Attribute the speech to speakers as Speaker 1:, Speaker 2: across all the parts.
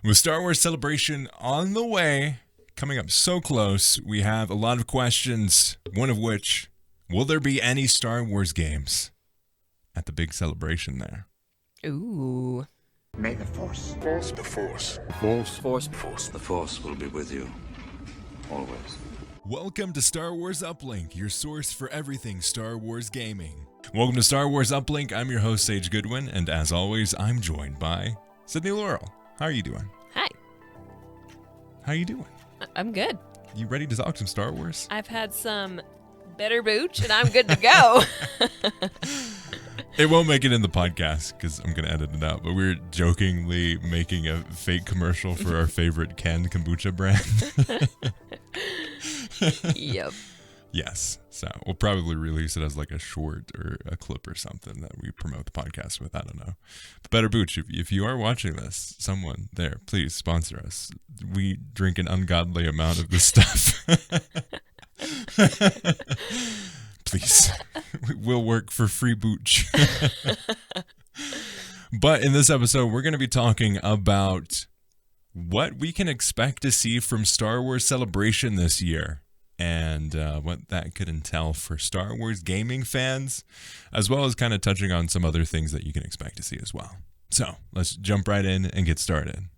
Speaker 1: With Star Wars Celebration on the way, coming up so close, we have a lot of questions, one of which, will there be any Star Wars games at the big celebration there?
Speaker 2: Ooh.
Speaker 3: May the Force.
Speaker 4: The Force will be with you. Always.
Speaker 1: Welcome to Star Wars Uplink, your source for everything Star Wars gaming. Welcome to Star Wars Uplink. I'm your host, Sage Goodwin, and as always, I'm joined by Sydney Laurel. How are you doing?
Speaker 2: Hi.
Speaker 1: How are you doing?
Speaker 2: I'm good.
Speaker 1: You ready to talk some Star Wars?
Speaker 2: I've had some bitter booch, and I'm good to go.
Speaker 1: It won't make it in the podcast because I'm going to edit it out, but we're jokingly making a fake commercial for our favorite canned kombucha brand.
Speaker 2: Yep.
Speaker 1: Yes. So we'll probably release it as like a short or a clip or something that we promote the podcast with. I don't know. But Better Booch, if you are watching this, someone there, please sponsor us. We drink an ungodly amount of this stuff. Please. We'll work for free Booch. But in this episode, we're going to be talking about what we can expect to see from Star Wars Celebration this year. And what that could entail for Star Wars gaming fans, as well as kind of touching on some other things that you can expect to see as well. So let's jump right in and get started.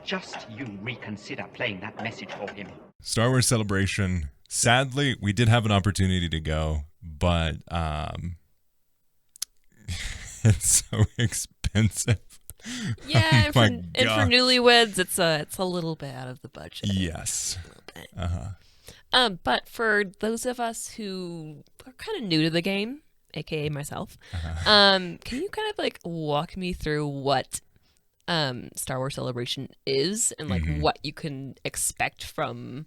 Speaker 3: Just you reconsider playing that message for him.
Speaker 1: Star Wars Celebration. Sadly, we did have an opportunity to go, but it's so expensive.
Speaker 2: Yeah,
Speaker 1: Oh
Speaker 2: and for newlyweds, it's a little bit out of the budget.
Speaker 1: Yes.
Speaker 2: A little bit.
Speaker 1: Uh-huh.
Speaker 2: But for those of us who are kind of new to the game, aka myself, can you kind of like walk me through what Star Wars Celebration is and like what you can expect from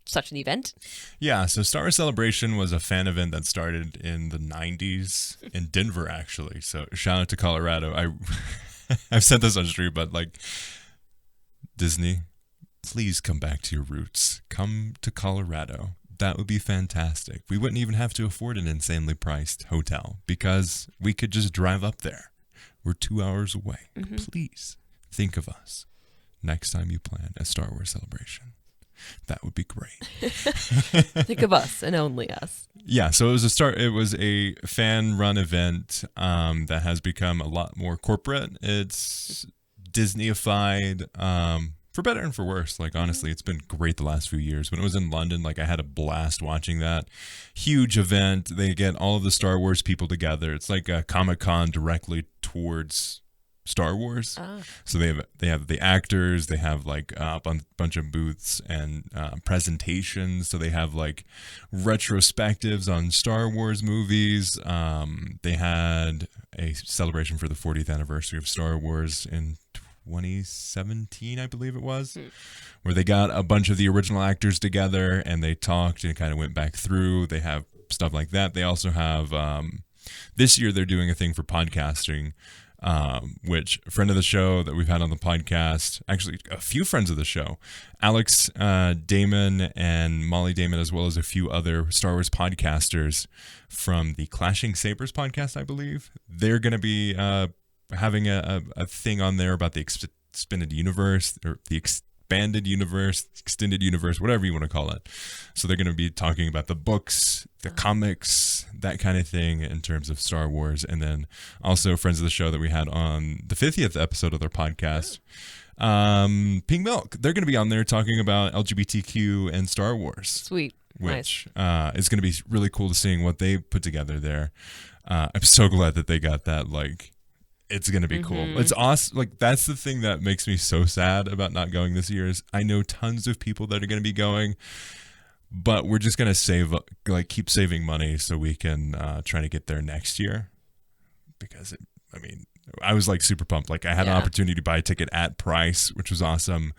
Speaker 2: such an event?
Speaker 1: Yeah, so Star Wars Celebration was a fan event that started in the 90s in Denver, actually. So shout out to Colorado. I've said this on stream, but like Disney, please come back to your roots. Come to Colorado. That would be fantastic. We wouldn't even have to afford an insanely priced hotel because we could just drive up there. We're 2 hours away. Please think of us next time you plan a Star Wars Celebration. That would be great.
Speaker 2: Think of us and only us.
Speaker 1: Yeah, so it was a fan-run event that has become a lot more corporate. It's Disney-ified. For better and for worse, like honestly, it's been great the last few years. When it was in London, like I had a blast watching that. Huge event. They get all of the Star Wars people together. It's like a Comic-Con directly towards Star Wars. So they have the actors. They have like a bunch of booths and presentations. So they have like retrospectives on Star Wars movies. They had a celebration for the 40th anniversary of Star Wars in 2017, I believe it was, where they got a bunch of the original actors together and they talked and kind of went back through. They have stuff like that. They also have, this year they're doing a thing for podcasting, which a friend of the show that we've had on the podcast, actually a few friends of the show, Alex Damon and Molly Damon, as well as a few other Star Wars podcasters from the Clashing Sabers podcast, I believe. They're going to be having a thing on there about the expanded universe or the expanded universe, extended universe, whatever you want to call it. So they're going to be talking about the books, the comics, that kind of thing in terms of Star Wars. And then also friends of the show that we had on the 50th episode of their podcast, Pink Milk. They're going to be on there talking about LGBTQ and Star Wars.
Speaker 2: Sweet.
Speaker 1: Which is going to be really cool to seeing what they put together there. I'm so glad that they got that, like, it's going to be cool. It's awesome. Like, that's the thing that makes me so sad about not going this year is I know tons of people that are going to be going, but we're just going to keep saving money so we can try to get there next year. Because, I was like super pumped. Like, I had an opportunity to buy a ticket at price, which was awesome.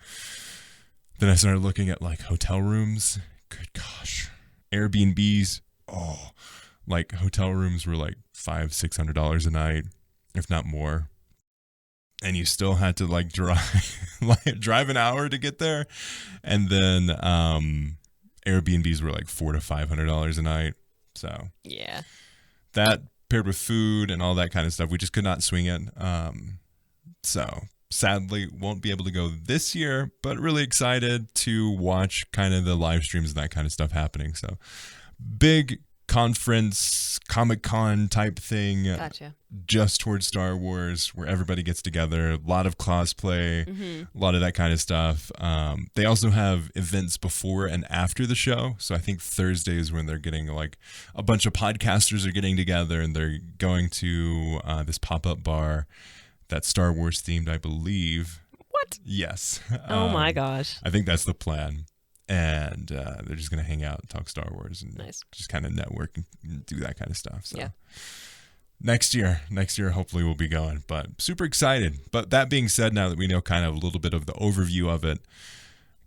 Speaker 1: Then I started looking at like hotel rooms. Good gosh. Airbnbs. Oh, like hotel rooms were like $500-$600 a night, if not more, and you still had to like drive an hour to get there, and then Airbnbs were like $400 to $500 a night. So
Speaker 2: Yeah.
Speaker 1: that paired with food and all that kind of stuff, we just could not swing it. So sadly won't be able to go this year, but really excited to watch kind of the live streams and that kind of stuff happening. So big conference, Comic-Con type thing.
Speaker 2: Gotcha.
Speaker 1: Just towards Star Wars, where everybody gets together, a lot of cosplay, a lot of that kind of stuff. They also have events before and after the show. So I think Thursday is when they're getting like a bunch of podcasters are getting together and they're going to this pop-up bar that's Star Wars themed, I believe.
Speaker 2: What?
Speaker 1: Yes.
Speaker 2: Oh my gosh.
Speaker 1: I think that's the plan. And they're just going to hang out and talk Star Wars and just kind of network and do that kind of stuff. So
Speaker 2: yeah.
Speaker 1: Next year, hopefully we'll be going, but super excited. But that being said, now that we know kind of a little bit of the overview of it,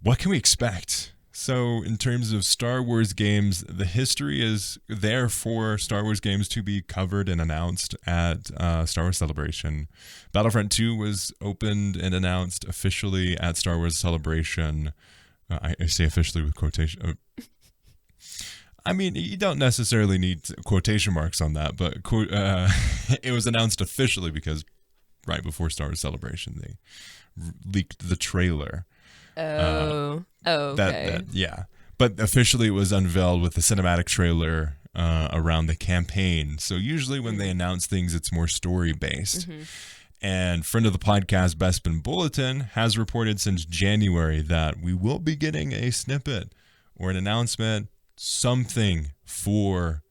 Speaker 1: what can we expect? So in terms of Star Wars games, the history is there for Star Wars games to be covered and announced at Star Wars Celebration. Battlefront 2 was opened and announced officially at Star Wars Celebration. I say officially with quotation. I mean, you don't necessarily need quotation marks on that, but it was announced officially because right before Star Wars Celebration, they leaked the trailer.
Speaker 2: Okay.
Speaker 1: Yeah. But officially it was unveiled with the cinematic trailer around the campaign. So usually when they announce things, it's more story-based. And friend of the podcast, Bespin Bulletin, has reported since January that we will be getting a snippet or an announcement, something for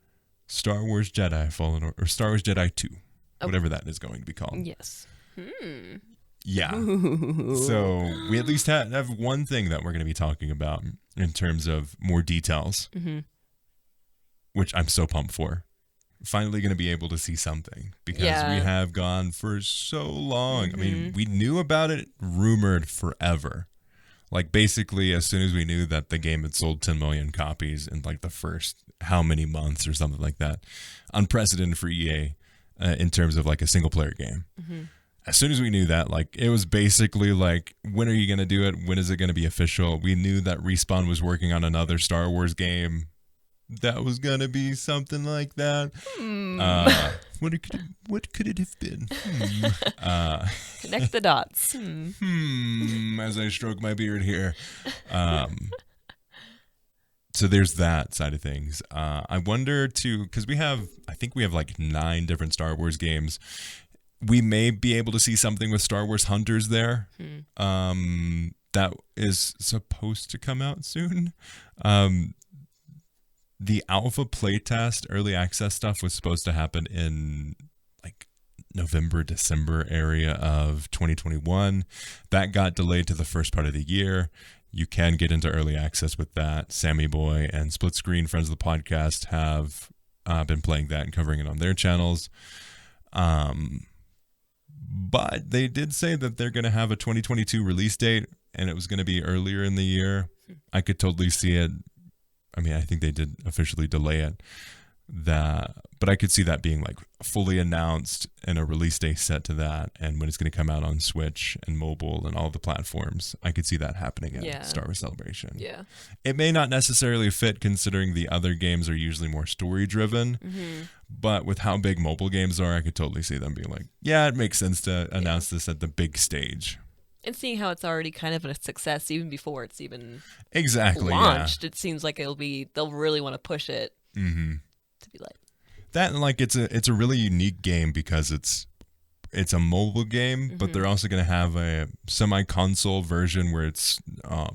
Speaker 1: Star Wars Jedi Fallen Order, or Star Wars Jedi 2, whatever that is going to be called.
Speaker 2: Yes.
Speaker 1: Yeah. So we at least have one thing that we're going to be talking about in terms of more details, which I'm so pumped for. Finally going to be able to see something because we have gone for so long. I mean, we knew about it rumored forever. Like basically as soon as we knew that the game had sold 10 million copies in like the first how many months or something like that. Unprecedented for EA in terms of like a single player game. As soon as we knew that, like it was basically like, when are you going to do it? When is it going to be official? We knew that Respawn was working on another Star Wars game that was gonna be something like that. What could it have been?
Speaker 2: Connect the dots.
Speaker 1: As I stroke my beard here. So there's that side of things. I wonder too, because I think we have like 9 different Star Wars games. We may be able to see something with Star Wars Hunters there. That is supposed to come out soon. The alpha playtest, early access stuff was supposed to happen in like November, December area of 2021. That got delayed to the first part of the year. You can get into early access with that. Sammy Boy and Split Screen, friends of the podcast, have been playing that and covering it on their channels. But they did say that they're going to have a 2022 release date, and it was going to be earlier in the year. I could totally see it. I mean, I think they did officially delay it. But I could see that being like fully announced and a release date set to that, and when it's going to come out on Switch and mobile and all the platforms. I could see that happening at Star Wars Celebration.
Speaker 2: Yeah.
Speaker 1: It may not necessarily fit considering the other games are usually more story driven, but with how big mobile games are, I could totally see them being like, yeah, it makes sense to announce this at the big stage.
Speaker 2: And seeing how it's already kind of a success even before it's even
Speaker 1: launched,
Speaker 2: it seems like they'll really want to push it to be like
Speaker 1: that. And like it's a really unique game because it's a mobile game, but they're also going to have a semi-console version where it's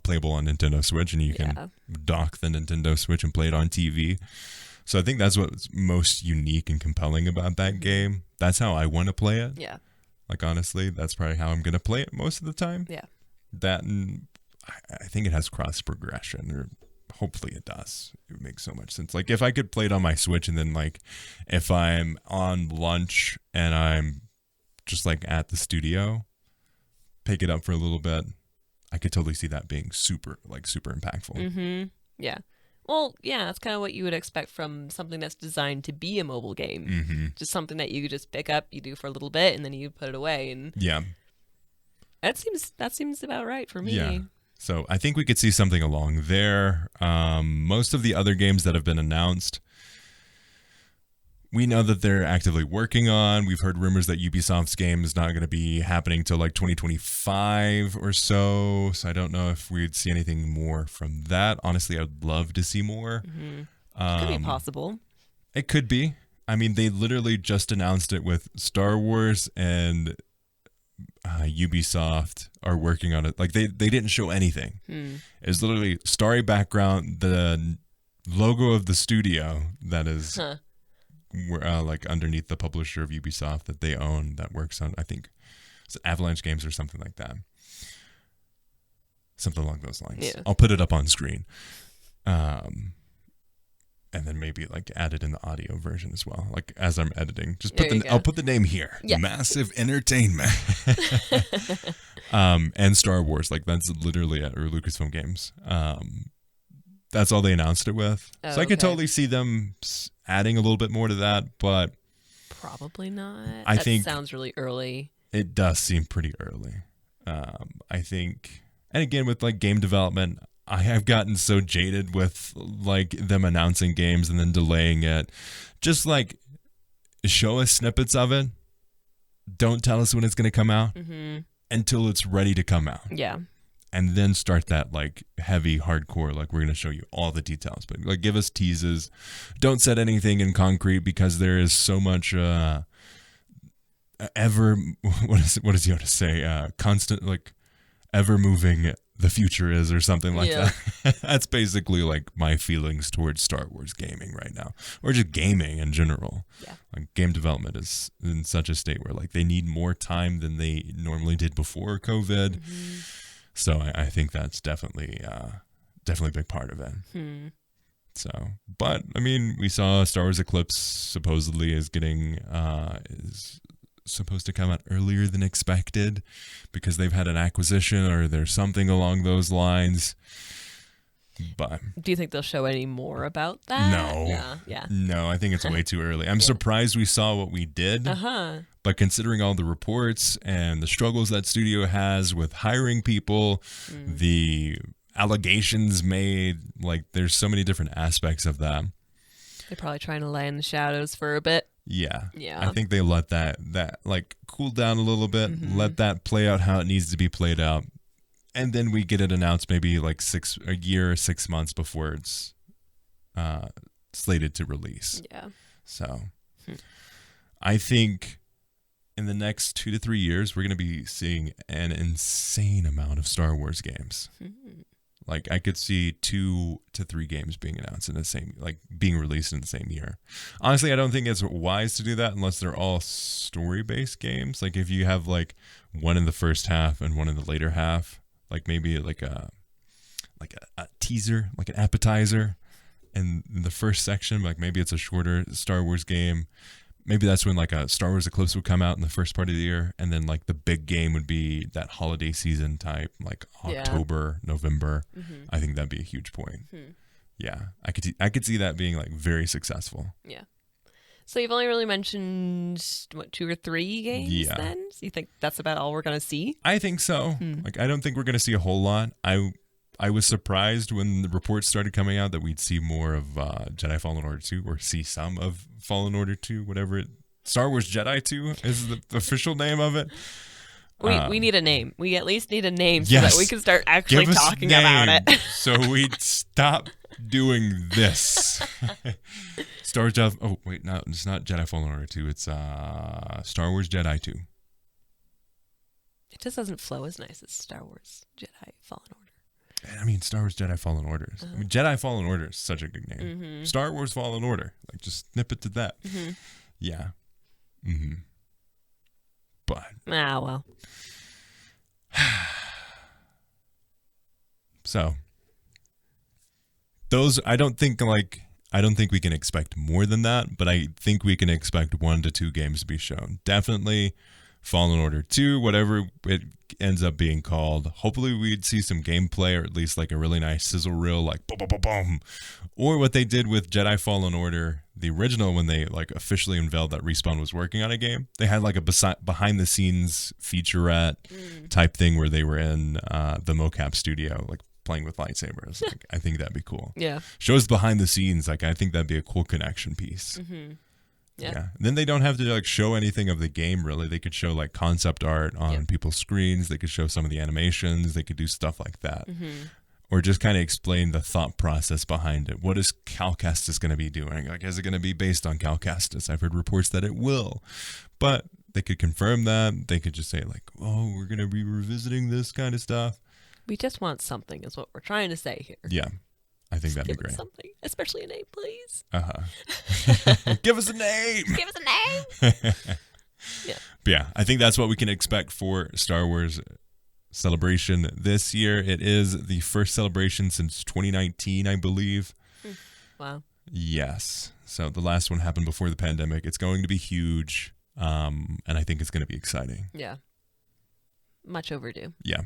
Speaker 1: playable on Nintendo Switch, and you can dock the Nintendo Switch and play it on TV. So I think that's what's most unique and compelling about that game. That's how I want to play it.
Speaker 2: Yeah.
Speaker 1: Like, honestly, that's probably how I'm going to play it most of the time.
Speaker 2: Yeah.
Speaker 1: That, and I think it has cross progression, or hopefully it does. It makes so much sense. Like, if I could play it on my Switch, and then, like, if I'm on lunch and I'm just, like, at the studio, pick it up for a little bit, I could totally see that being super impactful.
Speaker 2: Yeah. Well, yeah, that's kind of what you would expect from something that's designed to be a mobile game. Just something that you could just pick up, you do for a little bit, and then you put it away. And that seems about right for me.
Speaker 1: Yeah. So I think we could see something along there. Most of the other games that have been announced, we know that they're actively working on. We've heard rumors that Ubisoft's game is not going to be happening till like 2025 or so. So I don't know if we'd see anything more from that. Honestly, I'd love to see more.
Speaker 2: Could be possible.
Speaker 1: It could be. I mean, they literally just announced it with Star Wars, and Ubisoft are working on it. Like they didn't show anything. It's literally starry background, the logo of the studio that is like underneath the publisher of Ubisoft that they own, that works on, I think it's Avalanche Games or something like that. Something along those lines.
Speaker 2: Yeah.
Speaker 1: I'll put it up on screen. And then maybe like add it in the audio version as well. Like as I'm editing, just put I'll put the name here.
Speaker 2: Yeah.
Speaker 1: Massive Entertainment. And Star Wars. Like that's literally at Lucasfilm Games. That's all they announced it with. So I could totally see them adding a little bit more to that, but
Speaker 2: probably not.
Speaker 1: I think
Speaker 2: sounds really early.
Speaker 1: It does seem pretty early. I think, and again with like game development, I have gotten so jaded with like them announcing games and then delaying it. Just like show us snippets of it. Don't tell us when it's going to come out until it's ready to come out.
Speaker 2: Yeah.
Speaker 1: And then start that like heavy hardcore, like we're going to show you all the details, but like give us teases. Don't set anything in concrete because there is so much what does he want to say? Constant, like ever moving the future is, or something like that. That's basically like my feelings towards Star Wars gaming right now, or just gaming in general.
Speaker 2: Yeah. Like
Speaker 1: game development is in such a state where like they need more time than they normally did before COVID. So I think that's definitely a big part of it. So, but I mean, we saw Star Wars Eclipse supposedly is supposed to come out earlier than expected because they've had an acquisition or there's something along those lines. But
Speaker 2: do you think they'll show any more about that?
Speaker 1: No. Yeah. No, I think it's way too early. I'm surprised we saw what we did. But considering all the reports and the struggles that studio has with hiring people, the allegations made, like there's so many different aspects of that.
Speaker 2: They're probably trying to lay in the shadows for a bit.
Speaker 1: Yeah. I think they let that like cool down a little bit, let that play out how it needs to be played out. And then we get it announced maybe like a year or 6 months before it's slated to release. Yeah. So I think in the next 2 to 3 years, we're going to be seeing an insane amount of Star Wars games. Like I could see 2 to 3 games being announced in the same, like being released in the same year. Honestly, I don't think it's wise to do that unless they're all story-based games. Like if you have like one in the first half and one in the later half, like maybe like a teaser, like an appetizer, and in the first section, like maybe it's a shorter Star Wars game. Maybe that's when like a Star Wars Eclipse would come out in the first part of the year, and then like the big game would be that holiday season type, like October, November. I think that'd be a huge point. Yeah, I could see that being like very successful.
Speaker 2: Yeah. So you've only really mentioned what 2 or 3 games then? So you think that's about all we're gonna see?
Speaker 1: I think so. Like I don't think we're gonna see a whole lot. I was surprised when the reports started coming out that we'd see more of Jedi Fallen Order 2, or see some of Fallen Order 2, whatever Star Wars Jedi 2 is the official name of it.
Speaker 2: We need a name. We at least need a name so that we can start actually talking about it.
Speaker 1: So we'd stop doing this. Star Wars Jedi. Oh wait, no, it's not Jedi Fallen Order 2. It's Star Wars Jedi 2.
Speaker 2: It just doesn't flow as nice as Star Wars Jedi Fallen Order.
Speaker 1: I mean, Star Wars Jedi Fallen Order. I mean, Jedi Fallen Order is such a good name. Star Wars Fallen Order. Like, just snip it to that. Yeah. But.
Speaker 2: Well.
Speaker 1: So. Those, I don't think we can expect more than that, but I think we can expect 1 to 2 games to be shown. Definitely Fallen Order 2, whatever it ends up being called. Hopefully we'd see some gameplay, or at least like a really nice sizzle reel, like boom, boom, boom, boom. Or what they did with Jedi Fallen Order, the original, when they like officially unveiled that Respawn was working on a game. They had like a behind the scenes featurette type thing where they were in the mocap studio, like playing with lightsabers. Like, I think that'd be cool.
Speaker 2: Yeah.
Speaker 1: Shows behind the scenes. Like I think that'd be a cool connection piece.
Speaker 2: Yeah.
Speaker 1: Then they don't have to like show anything of the game really. They could show like concept art on people's screens. They could show some of the animations. They could do stuff like that. Or just kind of explain the thought process behind it. What is Cal Kestis going to be doing? Like, is it going to be based on Cal Kestis? I've heard reports that it will. But they could confirm that. They could just say like, oh, we're going to be revisiting this kind of stuff.
Speaker 2: We just want something is what we're trying to say here.
Speaker 1: Yeah. I think that'd
Speaker 2: Give
Speaker 1: be great.
Speaker 2: us something, especially a name, please.
Speaker 1: Give us a name.
Speaker 2: Give us a name.
Speaker 1: But yeah, I think that's what we can expect for Star Wars Celebration this year. It is the first celebration since 2019, I believe.
Speaker 2: Wow.
Speaker 1: Yes. So the last one happened before the pandemic. It's going to be huge, and I think it's going to be exciting.
Speaker 2: Yeah. Much overdue.
Speaker 1: Yeah.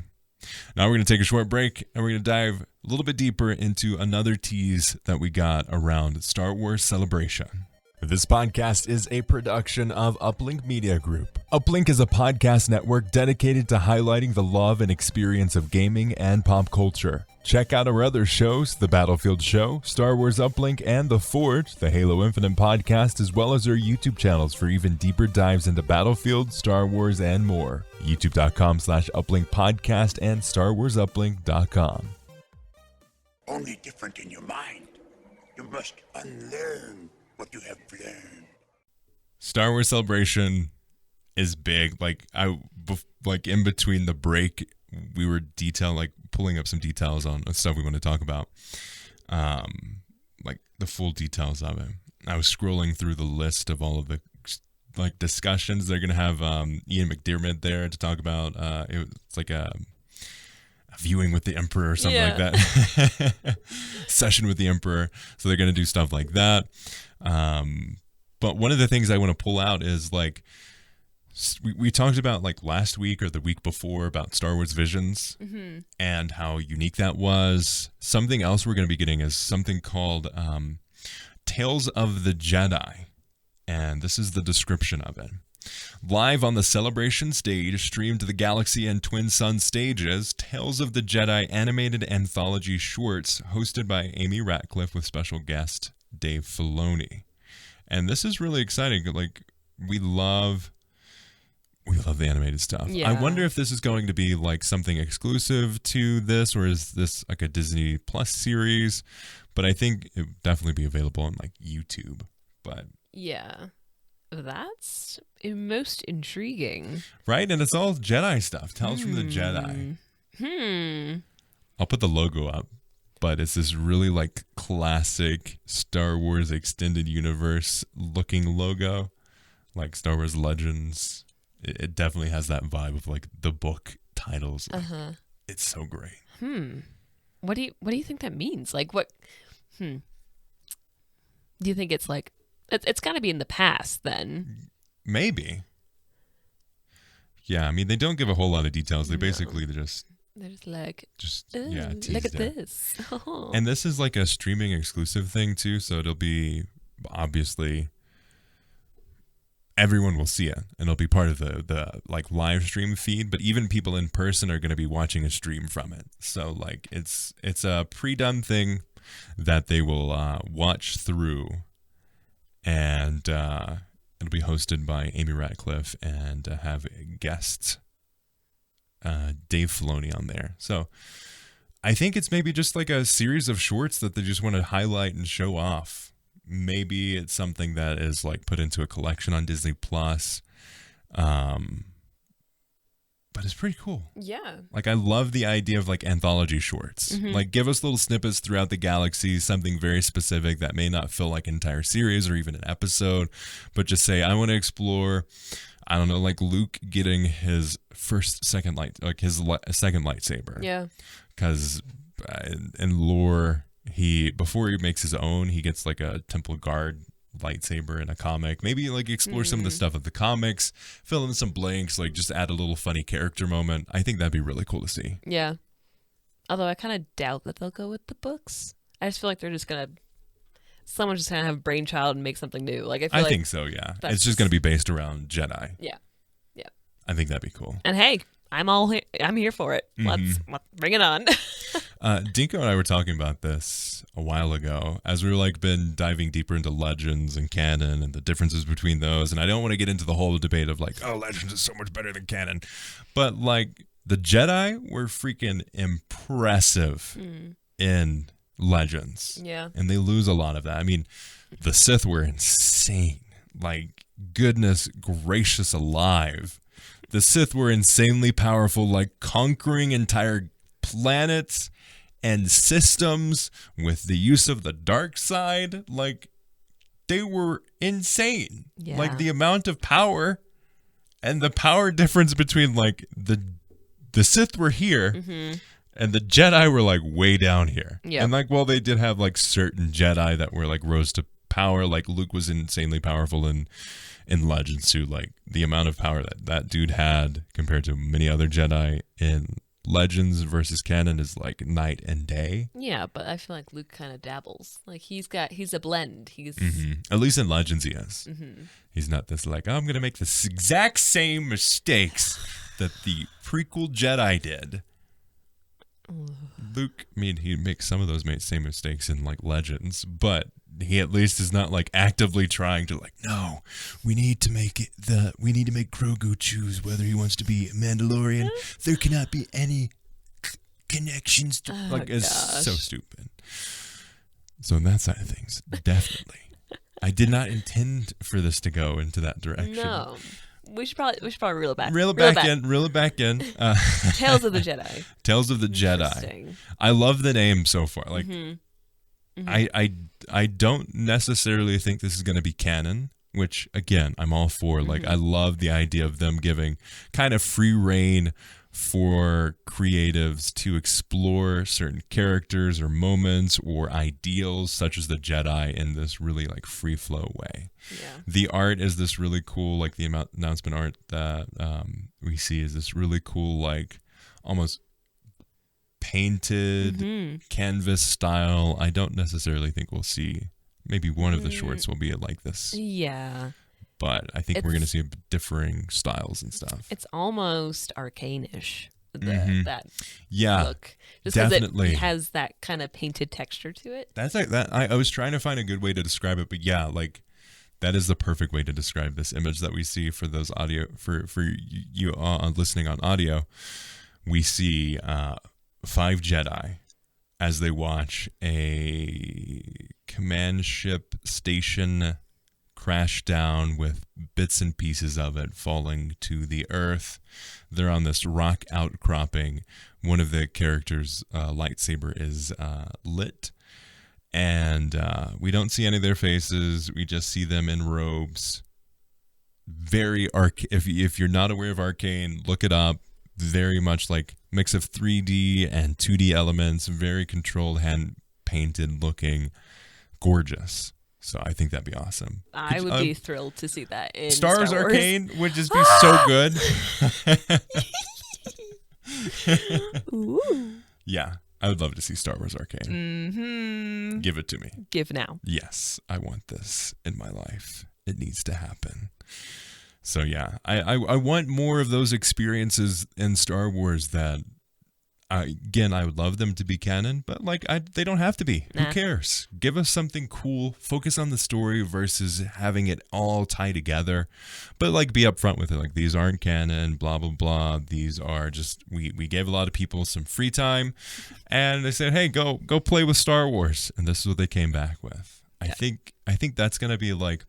Speaker 1: Now we're going to take a short break, and we're going to dive a little bit deeper into another tease that we got around Star Wars Celebration. This podcast is a production of Uplink Media Group. Uplink is a podcast network dedicated to highlighting the love and experience of gaming and pop culture. Check out our other shows, The Battlefield Show, Star Wars Uplink, and The Forge, the Halo Infinite podcast, as well as our YouTube channels for even deeper dives into Battlefield, Star Wars, and more. YouTube.com/Uplink podcast and StarWarsUplink.com.
Speaker 5: Only different in your mind. You must unlearn what you have learned.
Speaker 1: Star Wars Celebration is big. Like in between the break, we were pulling up some details on stuff we want to talk about. Like the full details of it. I was scrolling through the list of all of the like discussions. They're gonna have Ian McDiarmid there to talk about. It's like a viewing with the Emperor or something like that. Session with the Emperor. So they're gonna do stuff like that. But one of the things I want to pull out is like we talked about like last week or the week before about Star Wars Visions and how unique that was. Something else we're going to be getting is something called Tales of the Jedi. And this is the description of it. Live on the Celebration stage, streamed to the Galaxy and Twin Sun stages, Tales of the Jedi animated anthology shorts hosted by Amy Ratcliffe with special guest Dave Filoni. And this is really exciting. Like, we love the animated stuff.
Speaker 2: Yeah.
Speaker 1: I wonder if this is going to be like something exclusive to this, or is this like a Disney Plus series? But I think it would definitely be available on like YouTube. But
Speaker 2: yeah, that's most intriguing.
Speaker 1: Right? And it's all Jedi stuff. Tales from the Jedi. I'll put the logo up. But it's this really like classic Star Wars extended universe looking logo, like Star Wars Legends. It definitely has that vibe of like the book titles. It's so great.
Speaker 2: What do you think that means? Like what? Do you think it's like it's got to be in the past then? Maybe.
Speaker 1: Yeah, I mean they don't give a whole lot of details. They basically just.
Speaker 2: They're just like,
Speaker 1: look
Speaker 2: at this.
Speaker 1: And this is like a streaming exclusive thing too, so it'll be obviously everyone will see it, and it'll be part of the like live stream feed. But even people in person are going to be watching a stream from it. So like it's a pre-done thing that they will watch through, and it'll be hosted by Amy Ratcliffe and have guests. Dave Filoni on there. So I think it's maybe just like a series of shorts that they just want to highlight and show off. Maybe it's something that is like put into a collection on Disney Plus. But it's pretty cool.
Speaker 2: Yeah.
Speaker 1: Like I love the idea of like anthology shorts. Like give us little snippets throughout the galaxy, something very specific that may not feel like an entire series or even an episode, but just say, I want to explore, I don't know, like Luke getting his second lightsaber.
Speaker 2: Yeah.
Speaker 1: Because in lore, before he makes his own, he gets like a Temple Guard lightsaber in a comic. Maybe like explore some of the stuff of the comics, fill in some blanks, like just add a little funny character moment. I think that'd be really cool to see.
Speaker 2: Yeah. Although I kind of doubt that they'll go with the books. I just feel like someone's just gonna have a brainchild and make something new. Like I
Speaker 1: think so. Yeah, it's just gonna be based around Jedi.
Speaker 2: Yeah.
Speaker 1: I think that'd be cool.
Speaker 2: And hey, I'm here for it. Let's bring it on.
Speaker 1: Dinko and I were talking about this a while ago as we were like been diving deeper into Legends and canon and the differences between those. And I don't want to get into the whole debate of like, oh, Legends is so much better than canon. But like the Jedi were freaking impressive in Legends.
Speaker 2: Yeah.
Speaker 1: And they lose a lot of that. I mean, the Sith were insane. Like, goodness gracious alive. The Sith were insanely powerful, like conquering entire planets and systems with the use of the dark side. Like, they were insane.
Speaker 2: Yeah.
Speaker 1: Like, the amount of power and the power difference between, like, the Sith were here and the Jedi were, like, way down here.
Speaker 2: Yep.
Speaker 1: And, like, well, they did have, like, certain Jedi that were, like, rose to power. Like, Luke was insanely powerful in Legends too. Like, the amount of power that dude had compared to many other Jedi in Legends versus canon is like night and day.
Speaker 2: Yeah, but I feel like Luke kind of dabbles. Like he's a blend. He's
Speaker 1: At least in Legends he is. He's not this like, oh, I'm gonna make the exact same mistakes that the prequel Jedi did. Luke, I mean, he makes some of those same mistakes in like Legends, but he at least is not like actively trying to like, no, we need to make Grogu choose whether he wants to be a Mandalorian. There cannot be any connections to it's so stupid. So on that side of things, definitely. I did not intend for this to go into that direction.
Speaker 2: No. We should probably reel it back.
Speaker 1: Reel it back in.
Speaker 2: Tales of the Jedi.
Speaker 1: Tales of the Jedi. I love the name so far. Like, I don't necessarily think this is going to be canon, which again I'm all for. Like, I love the idea of them giving kind of free reign for creatives to explore certain characters or moments or ideals such as the Jedi in this really like free flow way.
Speaker 2: Yeah.
Speaker 1: The art is this really cool, like the announcement art that we see is this really cool, like almost painted canvas style. I don't necessarily think we'll see, maybe one of the shorts will be like this.
Speaker 2: Yeah.
Speaker 1: But I think we're going to see differing styles and stuff.
Speaker 2: It's almost arcane-ish, that look. Just
Speaker 1: definitely.
Speaker 2: Because it has that kind of painted texture to it.
Speaker 1: That's like that. I was trying to find a good way to describe it, but yeah, like that is the perfect way to describe this image that we see for those audio, for you listening on audio. We see 5 Jedi as they watch a command ship station crash down with bits and pieces of it falling to the earth. They're on this rock outcropping. One of the characters' lightsaber is lit, and we don't see any of their faces. We just see them in robes. Very if you're not aware of Arcane, look it up. Very much like mix of 3D and 2D elements. Very controlled, hand painted looking, gorgeous. So I think that'd be awesome.
Speaker 2: I would be thrilled to see that in
Speaker 1: Star Wars
Speaker 2: Wars.
Speaker 1: Arcane would just be so good.
Speaker 2: Ooh.
Speaker 1: Yeah, I would love to see Star Wars Arcane. Give it to me.
Speaker 2: Give now.
Speaker 1: Yes, I want this in my life. It needs to happen. So yeah, I want more of those experiences in Star Wars that, again, I would love them to be canon, but like they don't have to be.
Speaker 2: Nah.
Speaker 1: Who cares? Give us something cool. Focus on the story versus having it all tie together. But like be upfront with it. Like these aren't canon. Blah blah blah. These are just we gave a lot of people some free time, and they said, hey, go play with Star Wars, and this is what they came back with.
Speaker 2: Yeah.
Speaker 1: I think that's gonna be like.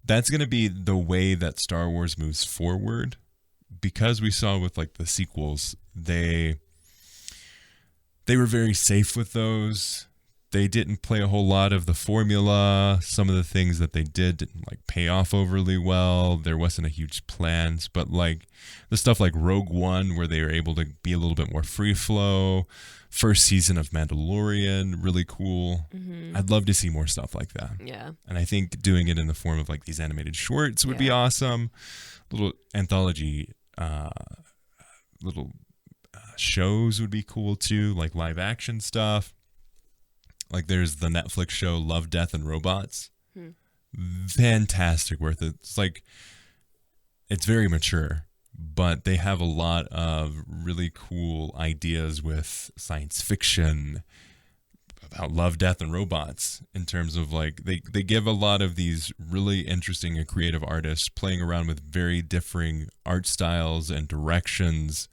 Speaker 1: That's going to be the way that Star Wars moves forward, because we saw with like the sequels, they were very safe with those. They didn't play a whole lot of the formula. Some of the things that they didn't like pay off overly well. There wasn't a huge plans, but like the stuff like Rogue One, where they were able to be a little bit more free flow. First season of Mandalorian, really cool. I'd love to see more stuff like that.
Speaker 2: Yeah.
Speaker 1: And I think doing it in the form of like these animated shorts would be awesome. Little anthology, shows would be cool too, like live action stuff. Like there's the Netflix show Love, Death, and Robots. Fantastic, worth it. It's like, it's very mature, but they have a lot of really cool ideas with science fiction about love, death, and robots in terms of like they give a lot of these really interesting and creative artists playing around with very differing art styles and directions,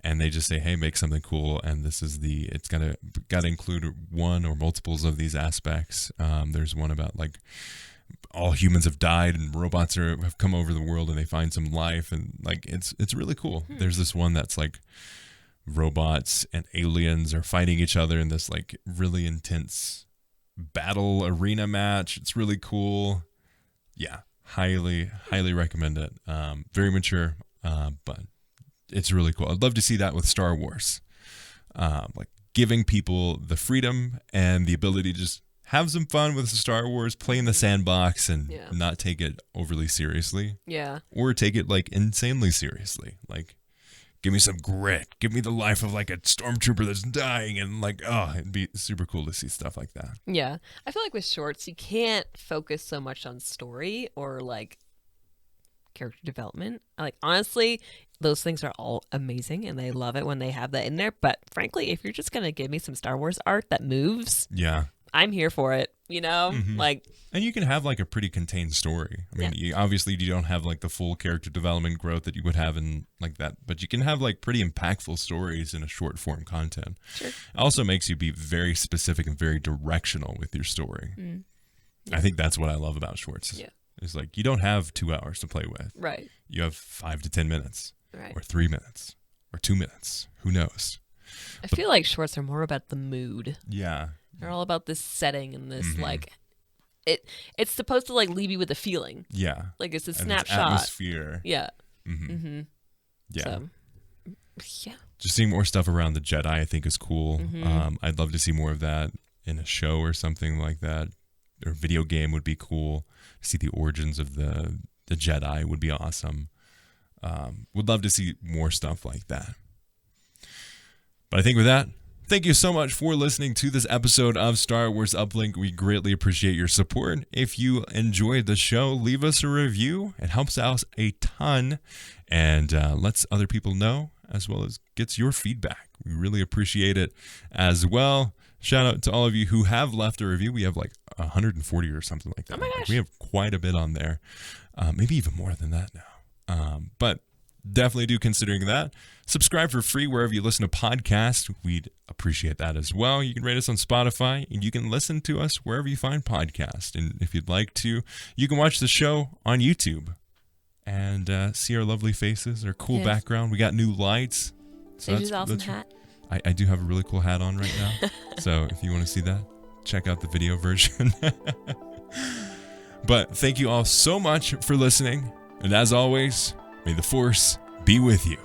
Speaker 1: and they just say, hey, make something cool, and this is it's gotta include one or multiples of these aspects. There's one about like all humans have died and robots have come over the world and they find some life, and like it's really cool. There's this one that's like robots and aliens are fighting each other in this like really intense battle arena match. It's really cool. Yeah, highly recommend it. Very mature, but it's really cool. I'd love to see that with Star Wars, like giving people the freedom and the ability to just have some fun with Star Wars, play in the sandbox, and not take it overly seriously.
Speaker 2: Yeah.
Speaker 1: Or take it like insanely seriously. Like, give me some grit. Give me the life of like a stormtrooper that's dying, and like, oh, it'd be super cool to see stuff like that.
Speaker 2: Yeah. I feel like with shorts, you can't focus so much on story or like character development. Like, honestly, those things are all amazing and they love it when they have that in there. But frankly, if you're just going to give me some Star Wars art that moves, I'm here for it, you know? Like,
Speaker 1: and you can have like a pretty contained story. I mean, obviously you don't have like the full character development growth that you would have in like that, but you can have like pretty impactful stories in a short form content.
Speaker 2: Sure.
Speaker 1: It also makes you be very specific and very directional with your story. I think that's what I love about shorts.
Speaker 2: Yeah.
Speaker 1: It's like you don't have 2 hours to play with.
Speaker 2: Right.
Speaker 1: You have 5 to 10 minutes.
Speaker 2: Right.
Speaker 1: Or 3 minutes. Or 2 minutes. Who knows?
Speaker 2: I feel like shorts are more about the mood.
Speaker 1: Yeah.
Speaker 2: They're all about this setting and this like it's supposed to like leave you with a feeling.
Speaker 1: Yeah.
Speaker 2: Like it's a
Speaker 1: And
Speaker 2: snapshot.
Speaker 1: atmosphere.
Speaker 2: Yeah.
Speaker 1: Yeah.
Speaker 2: So, yeah.
Speaker 1: Just seeing more stuff around the Jedi, I think, is cool. I'd love to see more of that in a show or something like that. Or a video game would be cool. See the origins of the Jedi would be awesome. Would love to see more stuff like that. But I think with that, thank you so much for listening to this episode of Star Wars Uplink. We greatly appreciate your support. If you enjoyed the show, leave us a review. It helps out a ton and lets other people know, as well as gets your feedback. We really appreciate it as well. Shout out to all of you who have left a review. We have like 140 or something like that.
Speaker 2: Oh my gosh.
Speaker 1: We have quite a bit on there. Maybe even more than that now. But definitely do considering that. Subscribe for free wherever you listen to podcasts. We'd appreciate that as well. You can rate us on Spotify, and you can listen to us wherever you find podcasts. And if you'd like to, you can watch the show on YouTube and see our lovely faces, our cool background. We got new lights.
Speaker 2: So that's awesome hat.
Speaker 1: I do have a really cool hat on right now. So if you want to see that, check out the video version. But thank you all so much for listening. And as always, may the Force be with you.